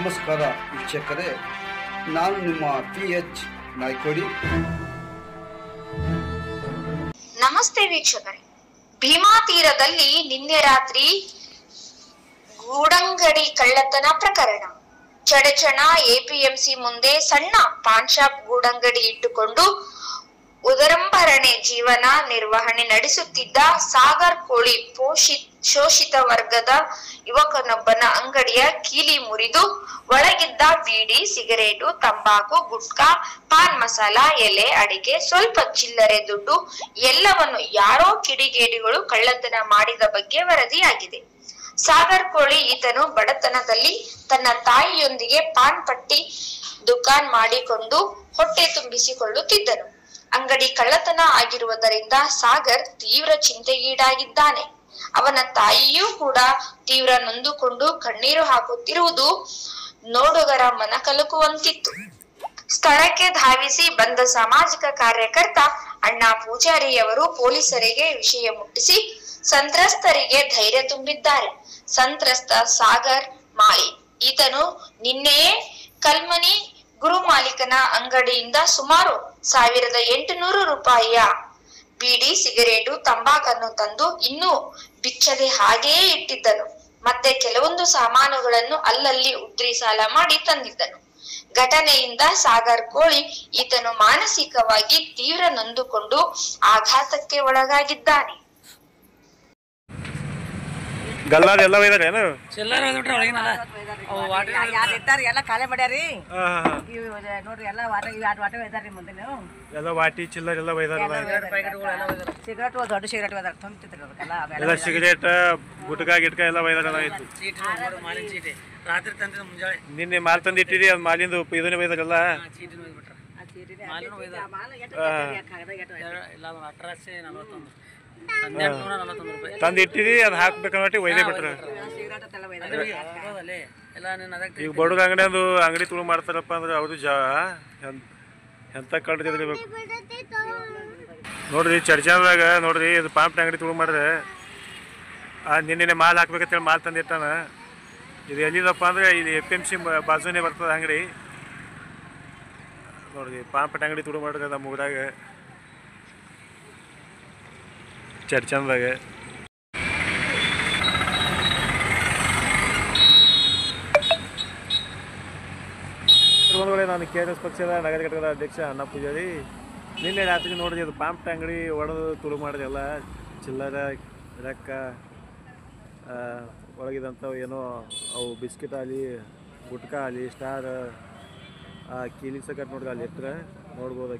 ನಮಸ್ಕಾರ ವೀಕ್ಷಕರೇ, ನಾನು ನಿಮ್ಮ PH ನಾಯ್ಕೋಡಿ. ನಮಸ್ತೆ ವೀಕ್ಷಕರೇ, ಭೀಮಾ ತೀರದಲ್ಲಿ ನಿನ್ನೆ ರಾತ್ರಿ ಗೂಡಂಗಡಿ ಕಳ್ಳತನ ಪ್ರಕರಣ. ಚಡಚಣ APMC ಮುಂದೆ ಸಣ್ಣ ಪಾನ್ ಶಾಪ್ ಗೂಡಂಗಡಿ ಇಟ್ಟುಕೊಂಡು ಉದರಂಭರಣೆ ಜೀವನ ನಿರ್ವಹಣೆ ನಡೆಸುತ್ತಿದ್ದ ಸಾಗರ್ ಕೋಳಿ ಶೋಷಿತ ವರ್ಗದ ಯುವಕನೊಬ್ಬನ ಅಂಗಡಿಯ ಕೀಲಿ ಮುರಿದು ಒಳಗಿದ್ದ ಬೀಡಿ, ಸಿಗರೇಟು, ತಂಬಾಕು, ಗುಟ್ಕಾ, ಪಾನ್ ಮಸಾಲ, ಎಲೆ, ಅಡಿಕೆ, ಸ್ವಲ್ಪ ಚಿಲ್ಲರೆ ದುಡ್ಡು ಎಲ್ಲವನ್ನು ಯಾರೋ ಕಿಡಿಗೇಡಿಗಳು ಕಳ್ಳತನ ಮಾಡಿದ ಬಗ್ಗೆ ವರದಿಯಾಗಿದೆ. ಸಾಗರ್ ಕೋಳಿ ಈತನು ಬಡತನದಲ್ಲಿ ತನ್ನ ತಾಯಿಯೊಂದಿಗೆ ಪಾನ್ ಪಟ್ಟಿ ದುಕಾನ್ ಮಾಡಿಕೊಂಡು ಹೊಟ್ಟೆ ತುಂಬಿಸಿಕೊಳ್ಳುತ್ತಿದ್ದನು. ಅಂಗಡಿ ಕಳ್ಳತನ ಆಗಿರುವುದರಿಂದ ಸಾಗರ್ ತೀವ್ರ ಚಿಂತೆಗೀಡಾಗಿದ್ದಾನೆ. ಅವನ ತಾಯಿಯೂ ಕೂಡ ತೀವ್ರ ನೊಂದುಕೊಂಡು ಕಣ್ಣೀರು ಹಾಕುತ್ತಿರುವುದು ನೋಡುಗರ ಮನ ಕಲಕುವಂತಿತ್ತು. ಸ್ಥಳಕ್ಕೆ ಧಾವಿಸಿ ಬಂದ ಸಾಮಾಜಿಕ ಕಾರ್ಯಕರ್ತ ಅಣ್ಣಾ ಪೂಜಾರಿಯವರು ಪೊಲೀಸರಿಗೆ ವಿಷಯ ಮುಟ್ಟಿಸಿ ಸಂತ್ರಸ್ತರಿಗೆ ಧೈರ್ಯ ತುಂಬಿದ್ದಾರೆ. ಸಂತ್ರಸ್ತ ಸಾಗರ್ ಮಾಳಿ ಈತನು ನಿನ್ನೆಯೇ ಕಲ್ಮನಿ ಗುರು ಮಾಲೀಕನ ಅಂಗಡಿಯಿಂದ ಸುಮಾರು 1800 ರೂಪಾಯಿಯ ಬೀಡಿ, ಸಿಗರೇಟು, ತಂಬಾಕನ್ನು ತಂದು ಇನ್ನೂ ಬಿಚ್ಚದೆ ಹಾಗೆಯೇ ಇಟ್ಟಿದ್ದನು. ಮತ್ತೆ ಕೆಲವೊಂದು ಸಾಮಾನುಗಳನ್ನು ಅಲ್ಲಲ್ಲಿ ಉದ್ರಿ ಸಾಲ ಮಾಡಿ ತಂದಿದ್ದನು. ಘಟನೆಯಿಂದ ಸಾಗರ್ ಕೋಳಿ ಈತನು ಮಾನಸಿಕವಾಗಿ ತೀವ್ರ ನೊಂದುಕೊಂಡು ಆಘಾತಕ್ಕೆ ಒಳಗಾಗಿದ್ದಾನೆ. ಗಲ್ಲಾದ ಎಲ್ಲ ಒಯ್ದಾರೇನು? ಚಿಲ್ಲರ್ ಒಯ್ದ್ಬಿಟ್ರೆ ಒಳಗಿನಲ್ಲ ಯಾರು ಇದ್ದಾರೆ ಎಲ್ಲ ಖಾಲಿ ಮಾಡ್ಯಾರಿ. ನೋಡ್ರಿ ಎಲ್ಲ ವಾಟ ವಾಟೆ ಒಯ್ದಾರಿ ಮುಂದೆ ನೀವು ಎಲ್ಲ ವಾಟಿ ಚಿಲ್ಲರ್ ಎಲ್ಲ ಒಯ್ದಾರಲ್ಲ. ಸಿಗರೇಟ್ ದೊಡ್ಡ ಸಿಗರೇಟ್ ಒಯ್ದಾರ ತುಂಬ್ತಿದ್ರಿ ಅದಕ್ಕೆಲ್ಲ ಎಲ್ಲ ಸಿಗರೇಟ್, ಗುಟ್ಕಾ ಗಿಟ್ಕ ಎಲ್ಲ ಒಯ್ದಾರಲ್ಲ. ಆಯ್ತು, ಮಾಲಿನ ಚೀಟಿ ರಾತ್ರಿ ತಂದಿದ ಮುಂಜಾನೆ ನಿನ್ನೆ ಮಾಲ್ ತಂದು ಇಟ್ಟಿರಿ, ಅದು ಮಾಲಿಂದು ಇದನ್ನೇ ಒಯ್ದಾರಲ್ಲ. ಚೀಟಿನ ಒಯ್ದ್ಬಿಟ್ರ ಮಾಲಿನ ಒಯ್ದಾರ ಇಲ್ಲ 1841 1841 ರೂಪಾಯಿ ತಂದು ಇಟ್ಟಿರಿ, ಅದು ಹಾಕ್ಬೇಕನ್ನೋಟಿ ಒಯ್ದೇ ಬಿಟ್ರ. ಈಗ ಬಡವ್ರ ಅಂಗಡಿ ತುಳು ಮಾಡ್ತಾರಪ್ಪ ಅಂದ್ರೆ ಅವ್ರು ಎಂತ ಕಳ್ದಿರ್ಬೇಕು ನೋಡ್ರಿ. ಚರ್ಚಾದಾಗ ನೋಡ್ರಿ, ಇದು ಪಾಂಪ್ನ ಅಂಗಡಿ ತುಳು ಮಾಡ್ರೆ ನಿನ್ನೆ ಮಾಲ್ ಹಾಕ್ಬೇಕಂತೇಳಿ ಮಾಲ್ ತಂದಿಟ್ಟಾನ. ಇದು ಎಲ್ಲಿದಪ್ಪ ಅಂದ್ರೆ ಇದು APMC ಬಾಜುನೇ ಬರ್ತದೆ ಅಂಗಡಿ ನೋಡ್ರಿ. ಪಾಂಪಟ ಅಂಗಡಿ ತುಳು ಮಾಡ್ರೆ ನಮ್ಮ ಊರಾಗ ಚರ್ಚಂದಾಗ. ನಾನು KRS ಪಕ್ಷದ ನಗರ ಘಟಕದ ಅಧ್ಯಕ್ಷ ಅಣ್ಣಾ ಪೂಜಾರಿ. ನಿನ್ನೆ ರಾತ್ರಿ ನೋಡಿದ್ರಿ, ಅದು ಪಾಂಪ್ಟ ಅಂಗಡಿ ಒಡೆದು ತುಳು ಮಾಡಿದೆಲ್ಲ. ಚಿಲ್ಲರ ರೊಕ್ಕ ಒಳಗಿದಂಥವು ಏನೋ ಅವು ಬಿಸ್ಕಿಟ್ ಆಗಲಿ, ಗುಟ್ಕಾ ಆಗಲಿ, ಸ್ಟಾರ್, ಕೀಲಿ ಸಕಟ್ ನೋಡ್ರಿ ಅಲ್ಲಿ ಇಟ್ಟರೆ ನೋಡ್ಬೋದು.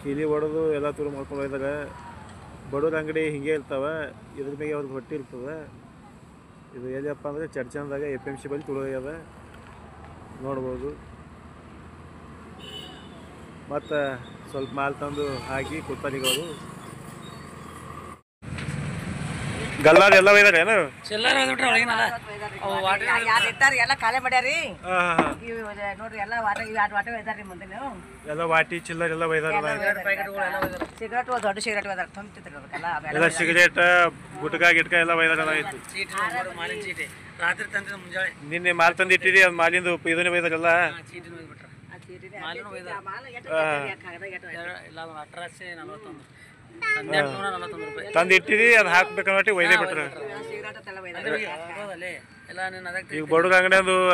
ಕೀಲಿ ಹೊಡೆದು ಎಲ್ಲ ತುಳು ಮಾಡ್ಕೊಂಡು ಹೋಗಿದಾಗ ಬಡವ್ರ ಅಂಗಡಿ ಹಿಂಗೆ ಇರ್ತಾವೆ. ಇದ್ರ ಮೇಲೆ ಅವ್ರಿಗೆ ಹೊಟ್ಟೆ ಇರ್ತದೆ. ಇದು ಎಲ್ಲಿಯಪ್ಪ ಅಂದರೆ ಚರ್ಚಂದಾಗ APMC ಬಳಿ ತುಳು ಆಗ್ಯದ ನೋಡ್ಬೋದು. ಮತ್ತು ಸ್ವಲ್ಪ ಮಾಲ್ ತಂದು ಹಾಕಿ ಕುತ್ತನಿಗೋದು. ಗಲ್ಲಾದ ಎಲ್ಲ ಒಯ್ದಾರೇನು? ಚಿಲ್ಲರ್ ಒಯ್ದ್ಬಿಟ್ರೆ ಒಳಗಿನಲ್ಲ ಯಾರು ಇದ್ದಾರೆ ಎಲ್ಲ ಖಾಲಿ ಮಾಡ್ಯಾರಿ. ನೋಡ್ರಿ ಎಲ್ಲ ವಾಟೆ ಒಯ್ದಾರಿ ಮುಂದೆ ನೀವು ಎಲ್ಲ ವಾಟಿ ಚಿಲ್ಲರ್ ಎಲ್ಲ ಒಯ್ದಾರಲ್ಲ. ಸಿಗರೇಟ್ ದೊಡ್ಡ ಸಿಗರೇಟ್ ಒಯ್ದಾರ ತುಂಬ್ತಿದ್ರಿ ಅದಕ್ಕೆಲ್ಲ ಎಲ್ಲ ಸಿಗರೇಟ್, ಗುಟ್ಕಾ ಗಿಟ್ಕ ಎಲ್ಲ ಒಯ್ದಾರಲ್ಲ. ಆಯ್ತು, ಮಾಲಿನ ಚೀಟಿ ರಾತ್ರಿ ತಂದಿದ ಮುಂಜಾನೆ ನಿನ್ನೆ ಮಾಲ್ ತಂದು ಇಟ್ಟಿರಿ, ಅದು ಮಾಲಿಂದು ಇದನ್ನೇ ಒಯ್ದಾರಲ್ಲ. ಚೀಟಿನ ಒಯ್ದ್ಬಿಟ್ರ ಮಾಲಿನ ಒಯ್ದಾರ ಇಲ್ಲ 1841 1841 ರೂಪಾಯಿ ತಂದು ಇಟ್ಟಿರಿ, ಅದು ಹಾಕ್ಬೇಕನ್ನೋಟಿ ಒಯ್ದೇ ಬಿಟ್ರ. ಈಗ ಬಡವ್ರ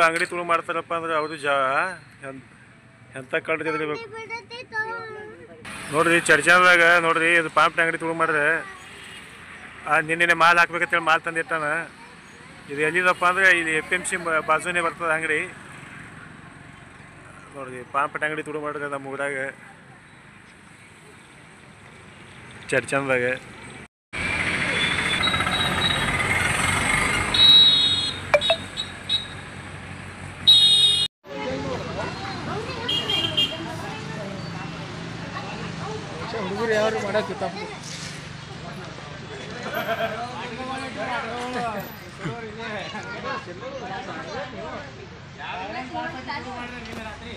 ಅಂಗಡಿ ತುಳು ಮಾಡ್ತಾರಪ್ಪ ಅಂದ್ರೆ ಅವ್ರು ಎಂತ ಕಳ್ದಿರ್ಬೇಕು ನೋಡ್ರಿ. ಚರ್ಚಾದಾಗ ನೋಡ್ರಿ, ಇದು ಪಾಂಪ್ನ ಅಂಗಡಿ ತುಳು ಮಾಡ್ರೆ ನಿನ್ನೆ ಮಾಲ್ ಹಾಕ್ಬೇಕಂತೇಳಿ ಮಾಲ್ ತಂದಿಟ್ಟಾನ. ಇದು ಎಲ್ಲಿದಪ್ಪ ಅಂದ್ರೆ ಇದು APMC ಬಾಜುನೇ ಬರ್ತದೆ ಅಂಗಡಿ ನೋಡ್ರಿ. ಪಾಂಪಟ ಅಂಗಡಿ ತುಳು ಮಾಡಿದ್ರೆ ನಮ್ಮ ಊರಾಗ ಚರ್ಚಂದಾಗ. ಹುಡುಗರು ಯಾರು ಮಾಡಕ್ಕೆ ತಪ್ಪು ರಾತ್ರಿ